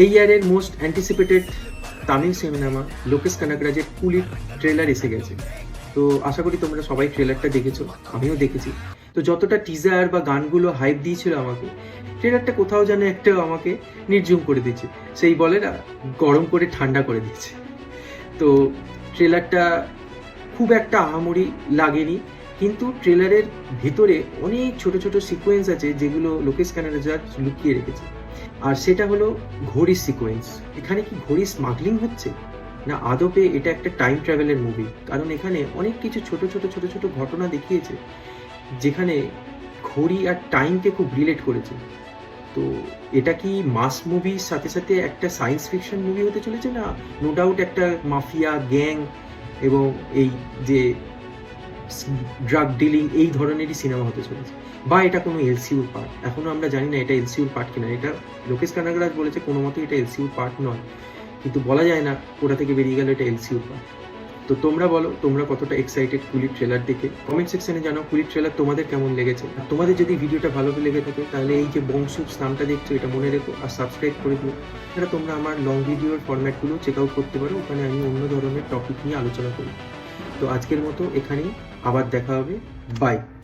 এই ইয়ারের most anticipated Tamil cinema Lokesh কানাগরাজের কুলির ট্রেলার এসে গেছে। তো আশা করি তোমরা সবাই ট্রেলারটা দেখেছো, আমিও দেখেছি। তো যতটা টিজার বা গানগুলো হাইপ দিয়েছিল আমাকে, ট্রেলারটা কোথাও যেন একটা আমাকে নির্জুম করে দিয়েছে, সেই বলে না গরম করে ঠান্ডা করে দিয়েছে। তো ট্রেলারটা খুব একটা আহামরি লাগেনি, কিন্তু ট্রেলারের ভিতরে অনেক ছোট ছোট সিকোয়েন্স আছে যেগুলো লোকেশ কানাগরাজ লুকিয়ে রেখেছে। আর সেটা হলো ঘড়ির সিকোয়েন্স। এখানে কি ঘড়ি স্মাগলিং হচ্ছে, না আদপে এটা একটা টাইম ট্রাভেলের মুভি? কারণ এখানে অনেক কিছু ছোট ছোট ছোট ছোট ঘটনা দেখিয়েছে যেখানে ঘড়ি আর টাইমকে খুব রিলেট করেছে। তো এটা কি মাস মুভির সাথে সাথে একটা সায়েন্স ফিকশন মুভি হতে চলেছে, না নো ডাউট একটা মাফিয়া গ্যাং এবং এই যে ড্রাগ ডিলিং এই ধরনেরই সিনেমা হতে চলেছে, বা এটা কোনো এলসিউর পার্ট? এখনো আমরা জানি না এটা এলসিউর পার্ট কিনা। এটা লোকেশ কানাগরাজ বলেছে কোনো মতেই এটা এলসিউর পার্ট নয়, কিন্তু বলা যায় না কোথা থেকে বেরিয়ে গেল এটা এলসিউর পার্ট। তো তোমরা বলো, তোমরা কতটা এক্সাইটেড কুলির ট্রেলার দেখে? কমেন্ট সেকশনে জানাও কুলির ট্রেলার তোমাদের কেমন লেগেছে। আর তোমাদের যদি ভিডিওটা ভালো লেগে থাকে তাহলে এই যে বংশুপস নামটা দেখছো এটা মনে রেখো আর সাবস্ক্রাইব করে দিও। এটা তোমরা আমার লং ভিডিওর ফরম্যাটগুলো চেক আউট করতে পারো, ওখানে আমি অন্য ধরনের টপিক নিয়ে আলোচনা করি। তো আজকের মতো এখানেই, আবার দেখা হবে, বাই।